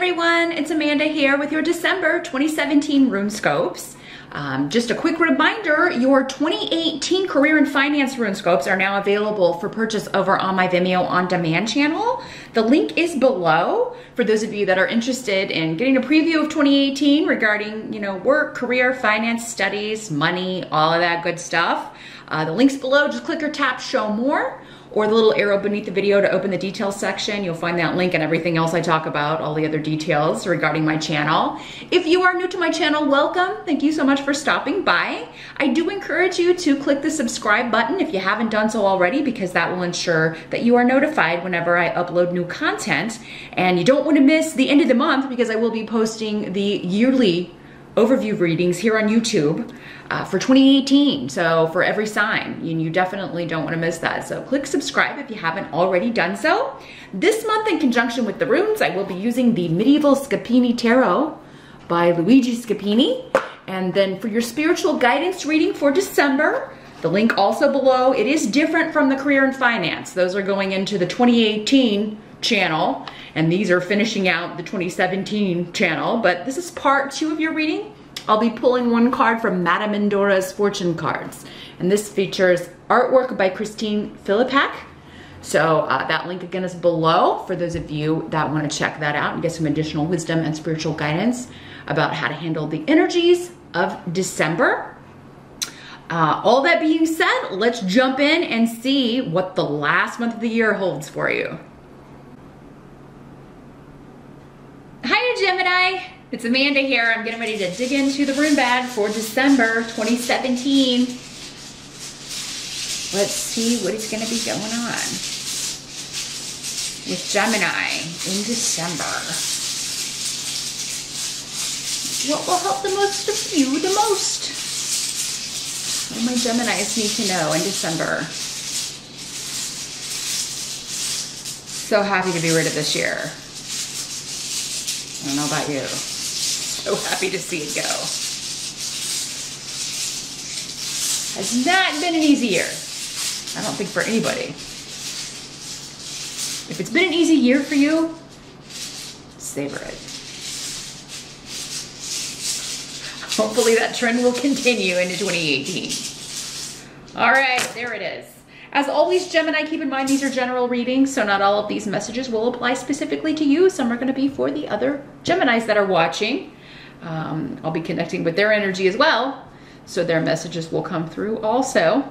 everyone, it's Amanda here with your December 2017 RuneScopes. Just a quick reminder, your 2018 Career and Finance RuneScopes are now available for purchase over on my Vimeo On Demand channel. The link is below for those of you that are interested in getting a preview of 2018 regarding, work, career, finance, studies, money, all of that good stuff. The link's below, just click or tap show more, or the little arrow beneath the video to open the details section. You'll find that link and everything else I talk about, all the other details regarding my channel. If you are new to my channel, welcome. Thank you so much for stopping by. I do encourage you to click the subscribe button if you haven't done so already, because that will ensure that you are notified whenever I upload new content. And you don't want to miss the end of the month, because I will be posting the yearly overview readings here on YouTube for 2018. So for every sign, you definitely don't want to miss that. So click subscribe if you haven't already done so. This month, in conjunction with the runes, I will be using the Medieval Scapini Tarot by Luigi Scapini. And then for your spiritual guidance reading for December, the link also below. It is different from the Career and Finance. Those are going into the 2018 channel, and these are finishing out the 2017 channel, but this is part 2 of your reading. I'll be pulling one card from Madame Endora's Fortune Cards, and this features artwork by Filipak. So that link again is below for those of you that want to check that out and get some additional wisdom and spiritual guidance about how to handle the energies of December. All that being said, let's jump in and see what the last month of the year holds for you. Hi Gemini, it's Amanda here. I'm getting ready to dig into the rune bag for December 2017. Let's see what is going to be going on with Gemini in December. What will help the most of you the most? What do my Geminis need to know in December? So happy to be rid of this year. I don't know about you. So happy to see it go. Has not been an easy year. I don't think for anybody. If it's been an easy year for you, savor it. Hopefully that trend will continue into 2018. All right, there it is. As always, Gemini, keep in mind these are general readings, so not all of these messages will apply specifically to you. Some are going to be for the other Geminis that are watching. I'll be connecting with their energy as well, so their messages will come through also.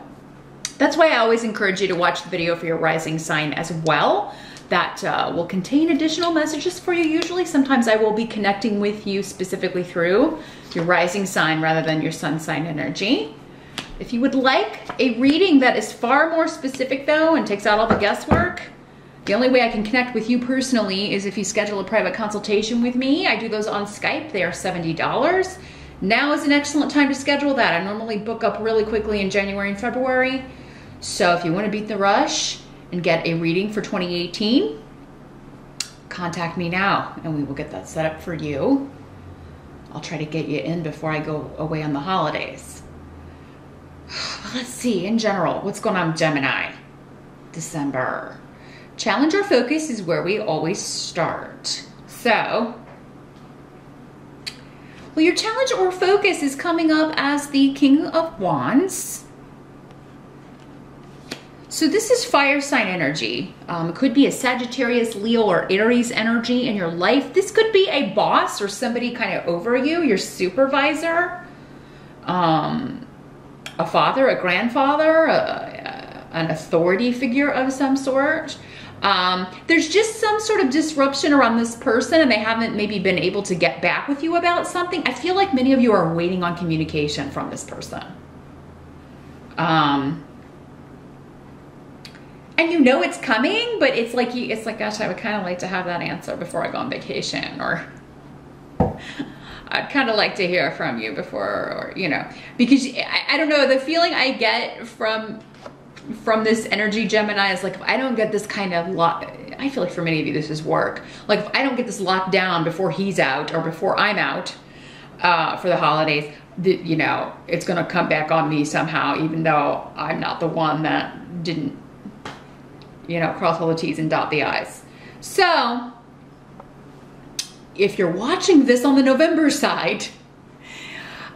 That's why I always encourage you to watch the video for your rising sign as well. That will contain additional messages for you usually. Sometimes I will be connecting with you specifically through your rising sign rather than your sun sign energy. If you would like a reading that is far more specific though and takes out all the guesswork, the only way I can connect with you personally is if you schedule a private consultation with me. I do those on Skype. They are $70. Now is an excellent time to schedule that. I normally book up really quickly in January and February. So if you want to beat the rush and get a reading for 2018, contact me now and we will get that set up for you. I'll try to get you in before I go away on the holidays. Let's see, in general, what's going on with Gemini? December. Challenge or focus is where we always start. So, well, your challenge or focus is coming up as the King of Wands. So this is fire sign energy. It could be a Sagittarius, Leo, or Aries energy in your life. This could be a boss or somebody kind of over you, your supervisor. A father, a grandfather, an authority figure of some sort. There's just some sort of disruption around this person and they haven't maybe been able to get back with you about something. I feel like many of you are waiting on communication from this person. And you know it's coming, but it's like, gosh, I would kind of like to have that answer before I go on vacation, or I'd kind of like to hear from you before, or, because I don't know, the feeling I get from this energy, Gemini, is like, if I don't get this kind of I feel like for many of you, this is work. Like if I don't get this locked down before he's out or before I'm out for the holidays, it's going to come back on me somehow, even though I'm not the one that didn't, cross all the T's and dot the I's. So if you're watching this on the November side,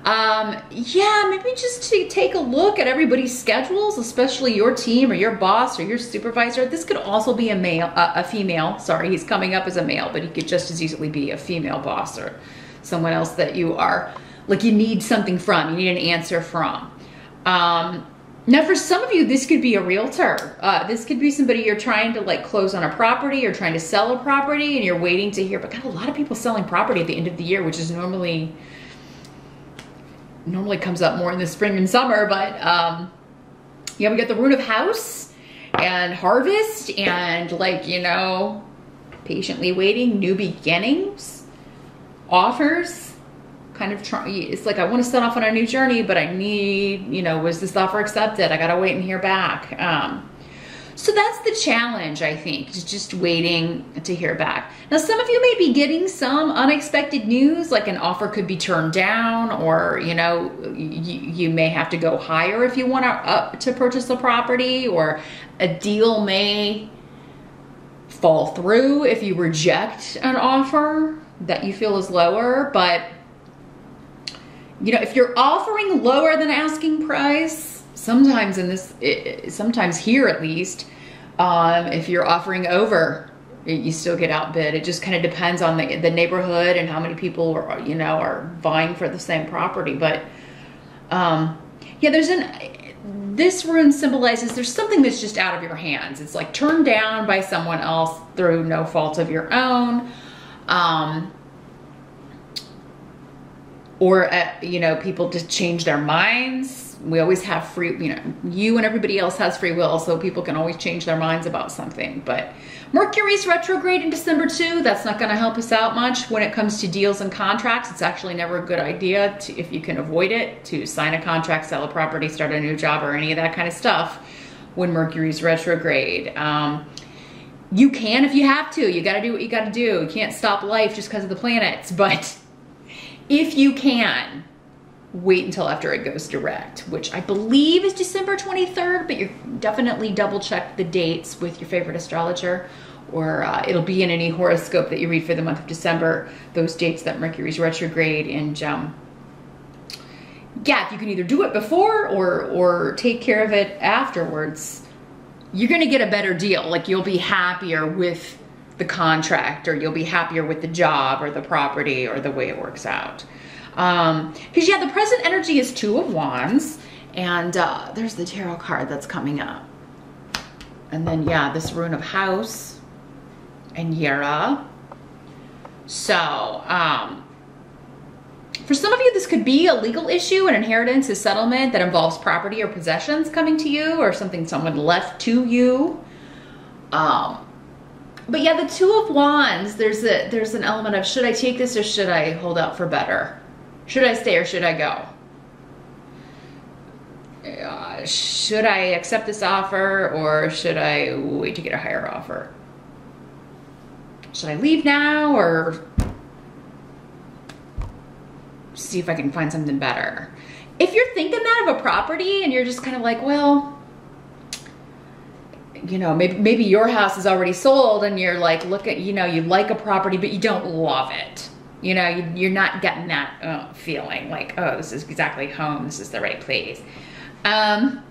yeah, maybe just to take a look at everybody's schedules, especially your team or your boss or your supervisor. This could also be a male, a female. Sorry, he's coming up as a male, but he could just as easily be a female boss or someone else that you are, like, you need something from, you need an answer from. Now, for some of you, this could be a realtor. This could be somebody you're trying to like close on a property or trying to sell a property and you're waiting to hear, but got a lot of people selling property at the end of the year, which is normally comes up more in the spring and summer, but yeah, we got the Rune of House and Harvest and, like, you know, patiently waiting, new beginnings, offers, kind of it's like, I want to set off on a new journey, but I need, you know, was this offer accepted? I got to wait and hear back. So that's the challenge, I think, is just waiting to hear back. Now, some of you may be getting some unexpected news, like an offer could be turned down, or, you know, you may have to go higher if you want to purchase a property, or a deal may fall through if you reject an offer that you feel is lower. But, you know, if you're offering lower than asking price, sometimes sometimes here at least, if you're offering over, you still get outbid. It just kind of depends on the neighborhood and how many people are, you know, are vying for the same property. But yeah, this rune symbolizes there's something that's just out of your hands. It's like turned down by someone else through no fault of your own. Or, you know, people just change their minds. We always have free, you know, you and everybody else has free will, so people can always change their minds about something. But Mercury's retrograde in December too. That's not going to help us out much when it comes to deals and contracts. It's actually never a good idea to, if you can avoid it, to sign a contract, sell a property, start a new job, or any of that kind of stuff when Mercury's retrograde. You can if you have to. You got to do what you got to do. You can't stop life just because of the planets, but if you can, wait until after it goes direct, which I believe is December 23rd, but you definitely double check the dates with your favorite astrologer, or it'll be in any horoscope that you read for the month of December, those dates that Mercury's retrograde. And yeah, if you can either do it before or take care of it afterwards, you're gonna get a better deal. Like, you'll be happier with the contract, or you'll be happier with the job or the property or the way it works out. Because yeah, the present energy is Two of Wands, and there's the tarot card that's coming up. And then yeah, this Rune of House and Yera. So for some of you, this could be a legal issue, an inheritance, a settlement that involves property or possessions coming to you, or something someone left to you. But yeah, the Two of Wands, there's an element of, should I take this or should I hold out for better? Should I stay or should I go? Should I accept this offer or should I wait to get a higher offer? Should I leave now or see if I can find something better? If you're thinking that of a property and you're just kind of like, well, you know, maybe your house is already sold and you're like, look at, you know, you like a property, but you don't love it. You know, you're not getting that feeling like, oh, this is exactly home. This is the right place. Then,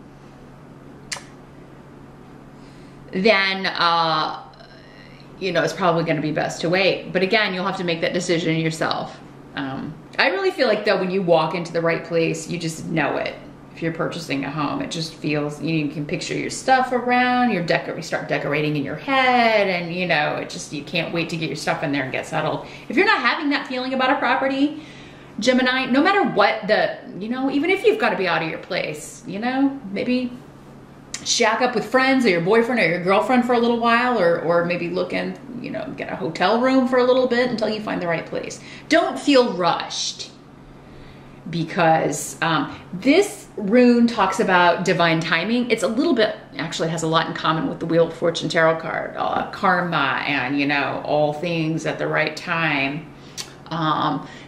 you know, it's probably going to be best to wait. But again, you'll have to make that decision yourself. I really feel like, though, when you walk into the right place, you just know it. If you're purchasing a home, it just feels, you can picture your stuff around, you start decorating in your head, and you know, it just, you can't wait to get your stuff in there and get settled. If you're not having that feeling about a property, Gemini, no matter what you know, even if you've got to be out of your place, you know, maybe shack up with friends or your boyfriend or your girlfriend for a little while, or maybe look in, you know, get a hotel room for a little bit until you find the right place. Don't feel rushed, because this rune talks about divine timing. It's a little bit, actually has a lot in common with the Wheel of Fortune tarot card, karma, and, you know, all things at the right time.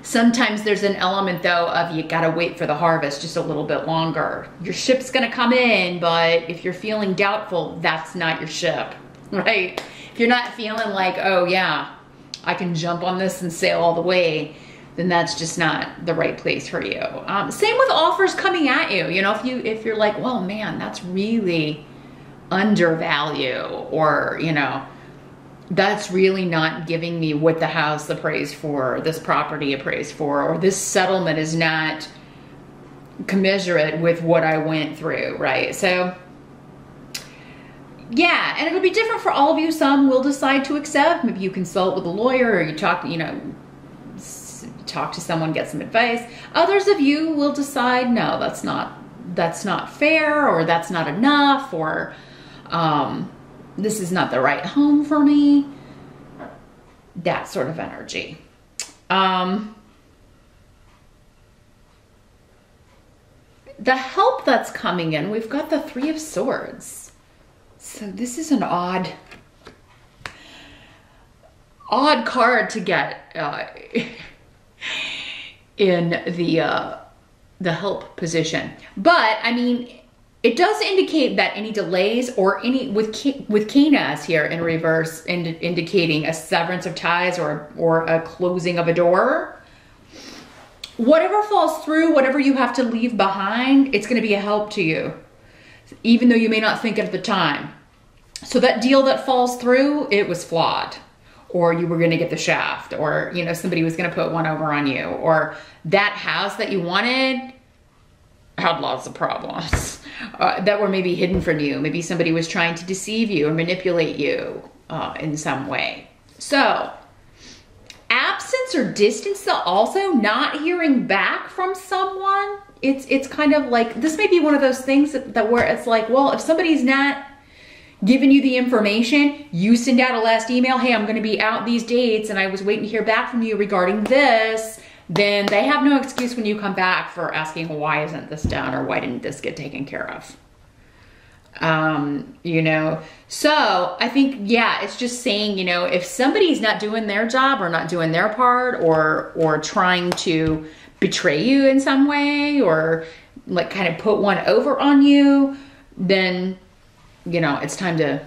Sometimes there's an element, though, of you gotta wait for the harvest just a little bit longer. Your ship's gonna come in, but if you're feeling doubtful, that's not your ship, right? If you're not feeling like, oh yeah, I can jump on this and sail all the way, then that's just not the right place for you. Same with offers coming at you. You know, if you're like, well, man, that's really undervalue, or, you know, that's really not giving me what the house appraised for, this property appraised for, or this settlement is not commensurate with what I went through, right? So yeah, and it'll be different for all of you. Some will decide to accept. Maybe you consult with a lawyer, or you talk, you know, talk to someone, get some advice. Others of you will decide, no, that's not fair, or that's not enough, or this is not the right home for me. That sort of energy. The help that's coming in, we've got the Three of Swords. So this is an odd card to get in the help position. But I mean, it does indicate that any delays, or any with Canas here in reverse, indicating a severance of ties or a closing of a door. Whatever falls through, whatever you have to leave behind, it's going to be a help to you, even though you may not think it at the time. So that deal that falls through, it was flawed, or you were going to get the shaft, or, you know, somebody was going to put one over on you, or that house that you wanted had lots of problems that were maybe hidden from you. Maybe somebody was trying to deceive you or manipulate you in some way. So absence or distance, also not hearing back from someone. It's kind of like, this may be one of those things that where it's like, well, if somebody's not giving you the information, you send out a last email, hey, I'm going to be out these dates and I was waiting to hear back from you regarding this, then they have no excuse when you come back for asking, why isn't this done, or why didn't this get taken care of? You know, so I think, yeah, it's just saying, you know, if somebody's not doing their job, or not doing their part, or trying to betray you in some way, or like kind of put one over on you, then, you know, it's time to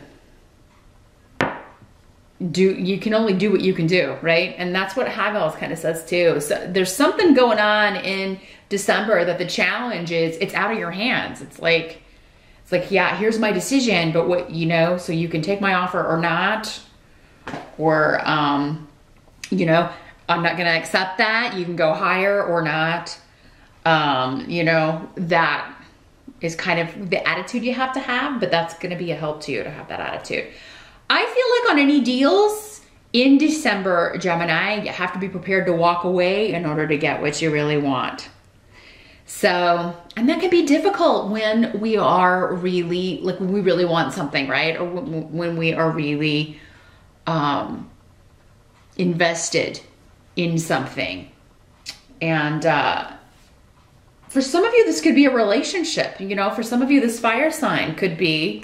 you can only do what you can do, right? And that's what Hagels kind of says too. So there's something going on in December that the challenge is, it's out of your hands. It's like, yeah, here's my decision, but what, you know, so you can take my offer or not, or, you know, I'm not going to accept that. You can go higher or not. You know, that is kind of the attitude you have to have, but that's going to be a help to you to have that attitude. I feel like on any deals in December, Gemini, you have to be prepared to walk away in order to get what you really want. So, and that can be difficult when we are really, like when we really want something, right? Or when we are really invested in something. And for some of you, this could be a relationship. You know, for some of you, this fire sign could be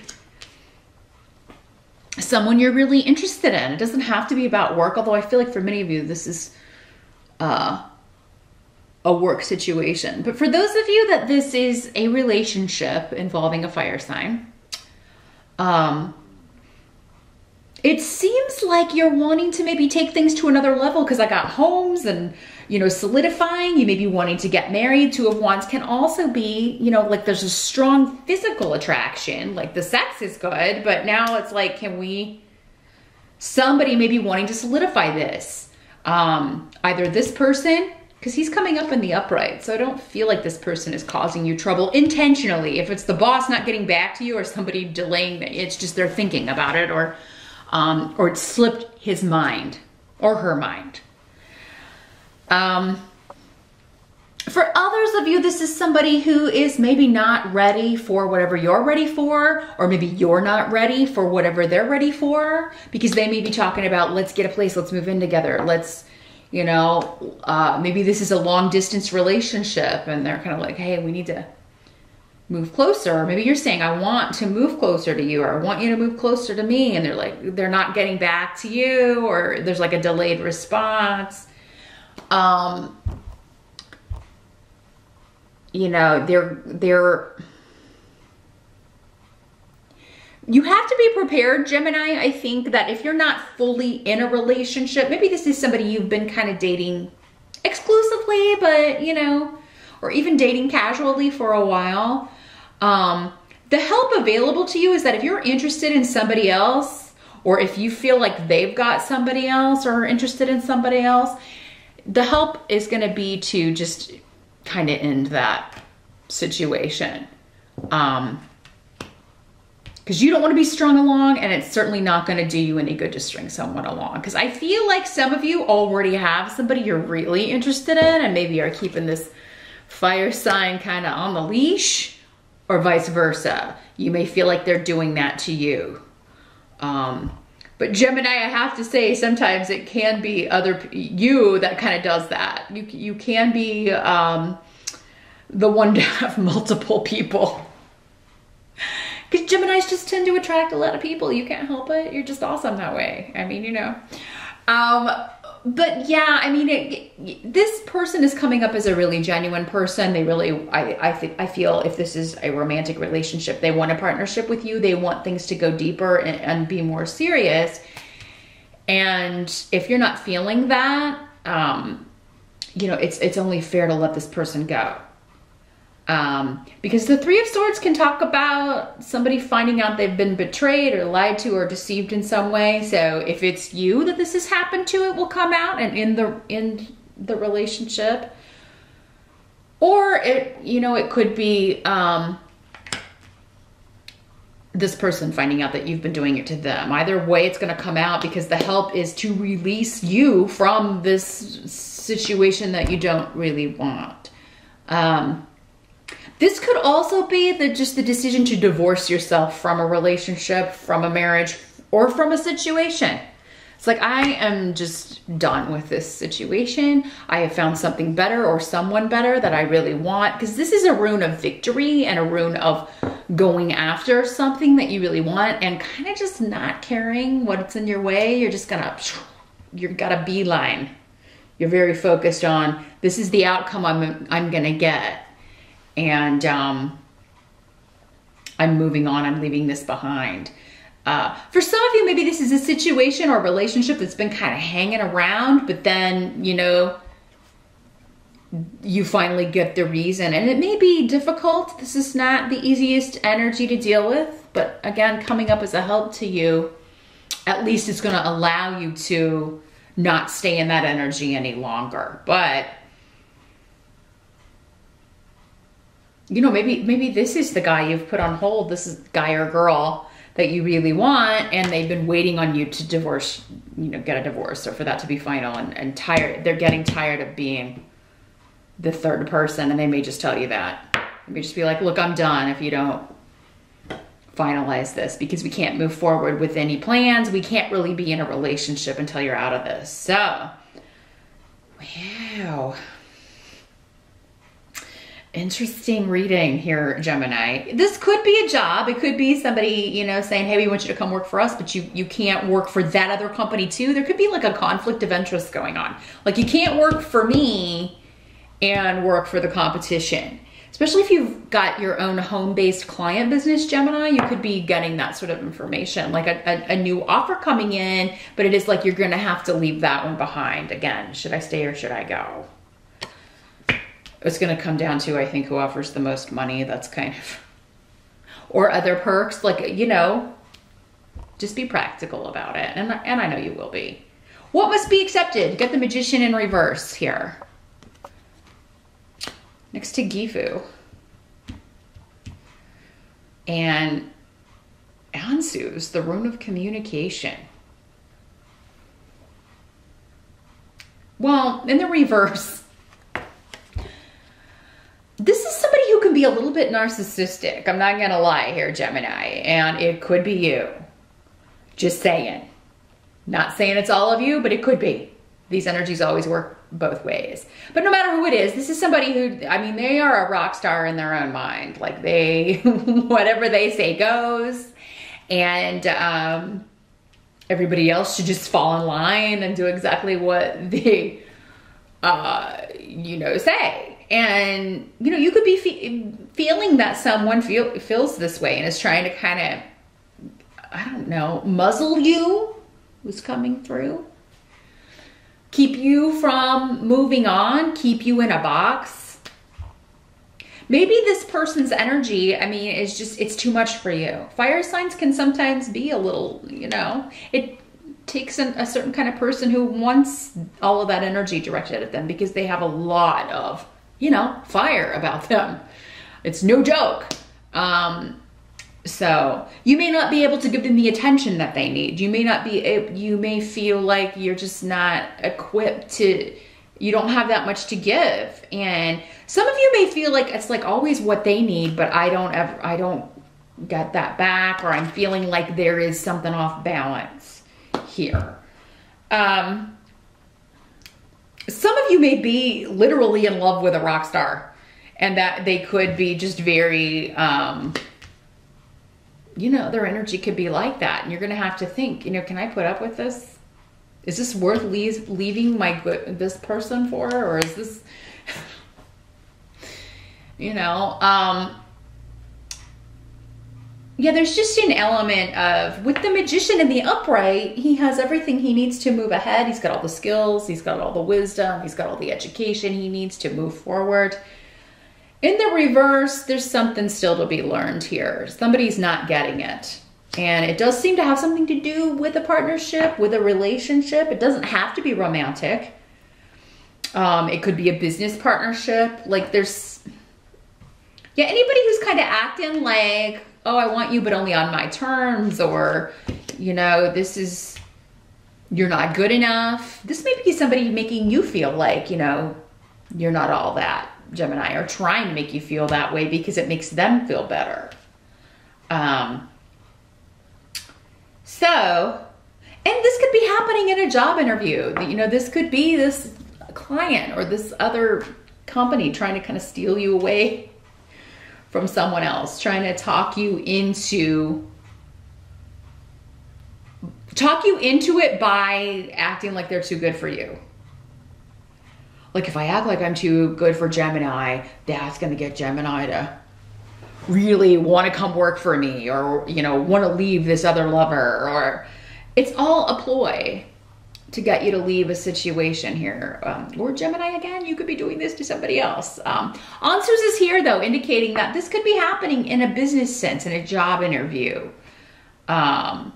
someone you're really interested in. It doesn't have to be about work, although I feel like for many of you, this is a work situation. But for those of you that this is a relationship involving a fire sign, it seems like you're wanting to maybe take things to another level, because I got homes and, you know, solidifying. You may be wanting to get married. Two of Wands can also be, you know, like there's a strong physical attraction, like the sex is good, but now it's like, somebody may be wanting to solidify this. Either this person, because he's coming up in the upright, so I don't feel like this person is causing you trouble intentionally. If it's the boss not getting back to you, or somebody delaying, it's just they're thinking about it, or it slipped his mind or her mind. For others of you, this is somebody who is maybe not ready for whatever you're ready for, or maybe you're not ready for whatever they're ready for, because they may be talking about, let's get a place, let's move in together, let's, you know, maybe this is a long distance relationship and they're kind of like, hey, we need to move closer. Or maybe you're saying, I want to move closer to you, or I want you to move closer to me. And they're like, they're not getting back to you, or there's like a delayed response. You know, they're You have to be prepared, Gemini. I think that if you're not fully in a relationship, maybe this is somebody you've been kind of dating exclusively, but you know, or even dating casually for a while. The help available to you is that if you're interested in somebody else, or if you feel like they've got somebody else or are interested in somebody else, the help is going to be to just kind of end that situation. Because you don't want to be strung along, and it's certainly not going to do you any good to string someone along. Because I feel like some of you already have somebody you're really interested in, and maybe are keeping this fire sign kind of on the leash, or vice versa. You may feel like they're doing that to you. But Gemini, I have to say, sometimes it can be you that kind of does that. You can be the one to have multiple people. Because Geminis just tend to attract a lot of people. You can't help it. You're just awesome that way. I mean, you know. But yeah, I mean, this person is coming up as a really genuine person. They really, I feel if this is a romantic relationship, they want a partnership with you. They want things to go deeper and be more serious. And if you're not feeling that, you know, it's only fair to let this person go. Because the Three of Swords can talk about somebody finding out they've been betrayed or lied to or deceived in some way. So if it's you that this has happened to, it will come out and in the relationship. Or it, you know, it could be this person finding out that you've been doing it to them. Either way, it's going to come out, because the help is to release you from this situation that you don't really want. This could also be just the decision to divorce yourself from a relationship, from a marriage, or from a situation. It's like, I am just done with this situation. I have found something better or someone better that I really want. Because this is a rune of victory and a rune of going after something that you really want and kind of just not caring what's in your way. You're just you've got a beeline. You're very focused on, this is the outcome I'm going to get. And I'm moving on, I'm leaving this behind. For some of you, maybe this is a situation or relationship that's been kind of hanging around, but then, you know, you finally get the reason. And it may be difficult. This is not the easiest energy to deal with, but again, coming up as a help to you, at least it's going to allow you to not stay in that energy any longer. But you know, maybe this is the guy you've put on hold. This is the guy or girl that you really want, and they've been waiting on you to divorce, you know, get a divorce, or for that to be final, and tired. They're getting tired of being the third person, and they may just tell you that. They may just be like, look, I'm done if you don't finalize this, because we can't move forward with any plans. We can't really be in a relationship until you're out of this. So, wow. Interesting reading here, Gemini. This could be a job. It could be somebody, you know, saying, hey, we want you to come work for us, but you can't work for that other company too. There could be like a conflict of interest going on. Like, you can't work for me and work for the competition. Especially if you've got your own home-based client business, Gemini, you could be getting that sort of information, like a new offer coming in, but it is like you're going to have to leave that one behind. Again, should I stay or should I go? It's going to come down to, I think, who offers the most money. That's kind of, or other perks, like, you know, just be practical about it. And I know you will be. What must be accepted? Get the Magician in reverse here. Next to Gifu. And Ansu's the rune of communication. Well, in the reverse, this is somebody who can be a little bit narcissistic. I'm not going to lie here, Gemini. And it could be you. Just saying. Not saying it's all of you, but it could be. These energies always work both ways. But no matter who it is, this is somebody who, I mean, they are a rock star in their own mind. Like, they, whatever they say goes. And everybody else should just fall in line and do exactly what they, you know, say. And, you know, you could be feeling that someone feels this way and is trying to kind of I don't know, muzzle you was coming through. Keep you from moving on, keep you in a box. Maybe this person's energy, I mean, it's just, it's too much for you. Fire signs can sometimes be a little, you know, it takes a certain kind of person who wants all of that energy directed at them because they have a lot of, you know, fire about them. It's no joke. So you may not be able to give them the attention that they need. You may not be, you may feel like you're just not equipped to, you don't have that much to give. And some of you may feel like it's like always what they need, but I don't get that back, or I'm feeling like there is something off balance here. Some of you may be literally in love with a rock star, and that they could be just very, you know, their energy could be like that. And you're going to have to think, you know, can I put up with this? Is this worth leaving this person for? Or is this, you know, yeah, there's just an element of, with the Magician in the upright, he has everything he needs to move ahead. He's got all the skills, he's got all the wisdom, he's got all the education he needs to move forward. In the reverse, there's something still to be learned here. Somebody's not getting it. And it does seem to have something to do with a partnership, with a relationship. It doesn't have to be romantic. It could be a business partnership. Like there's, yeah, anybody who's kind of acting like, oh, I want you, but only on my terms, or, you know, this is, you're not good enough. This may be somebody making you feel like, you know, you're not all that, Gemini, or trying to make you feel that way because it makes them feel better. So, and this could be happening in a job interview. You know, this could be this client or this other company trying to kind of steal you away from someone else, trying to talk you into it by acting like they're too good for you. Like if I act like I'm too good for Gemini, that's going to get Gemini to really want to come work for me, or, you know, want to leave this other lover, or it's all a ploy to get you to leave a situation here. Or Gemini, again, you could be doing this to somebody else. Answers is here though, indicating that this could be happening in a business sense, in a job interview, to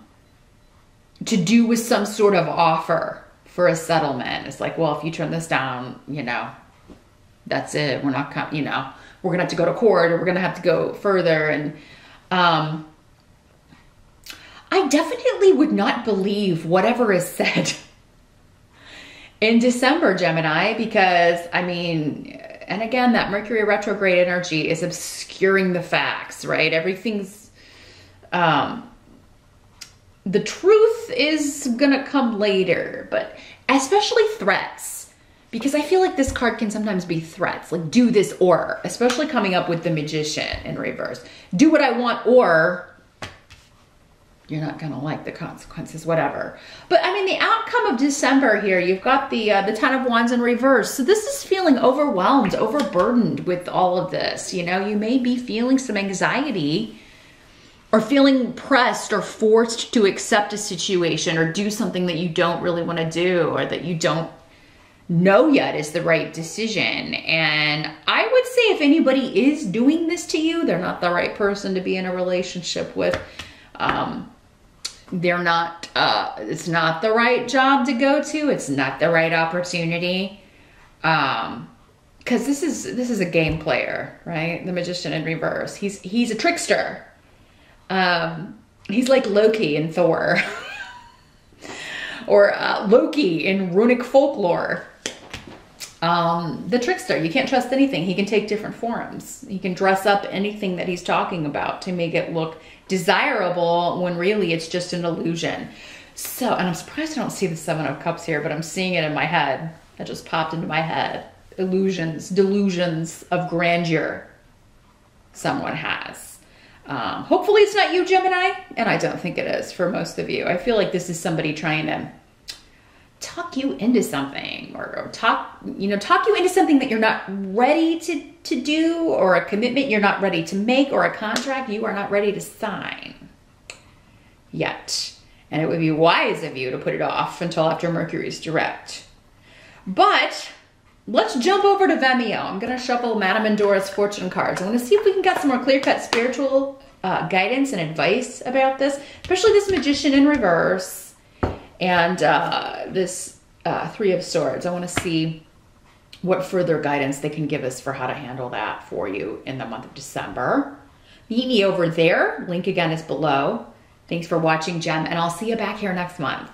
do with some sort of offer for a settlement. It's like, well, if you turn this down, you know, that's it. We're not, you know, we're gonna have to go to court, or we're gonna have to go further. And I definitely would not believe whatever is said in December, Gemini, because I mean, and again, that Mercury retrograde energy is obscuring the facts, right? Everything's, the truth is gonna come later, but especially threats, because I feel like this card can sometimes be threats, like do this, or, especially coming up with the Magician in reverse. Do what I want, or you're not gonna like the consequences, whatever. But I mean, the outcome of December here, you've got the Ten of Wands in reverse. So this is feeling overwhelmed, overburdened with all of this. You know, you may be feeling some anxiety, or feeling pressed or forced to accept a situation or do something that you don't really want to do, or that you don't know yet is the right decision. And I would say if anybody is doing this to you, they're not the right person to be in a relationship with. They're not, it's not the right job to go to. It's not the right opportunity. Cause this is a game player, right? The Magician in reverse. He's a trickster. He's like Loki in Thor, or Loki in runic folklore. The trickster, you can't trust anything. He can take different forms. He can dress up anything that he's talking about to make it look desirable when really it's just an illusion. So, and I'm surprised I don't see the Seven of Cups here, but I'm seeing it in my head. That just popped into my head. Illusions, delusions of grandeur someone has. Hopefully it's not you, Gemini, and I don't think it is for most of you. I feel like this is somebody trying to talk you into something, or talk you into something that you're not ready to do, or a commitment you're not ready to make, or a contract you are not ready to sign. yet. And it would be wise of you to put it off until after Mercury's direct. But let's jump over to Vimeo. I'm going to shuffle Madame Endora's fortune cards. I want to see if we can get some more clear-cut spiritual guidance and advice about this, especially this Magician in reverse and this Three of Swords. I want to see what further guidance they can give us for how to handle that for you in the month of December. Meet me over there. Link again is below. Thanks for watching, Gem, and I'll see you back here next month.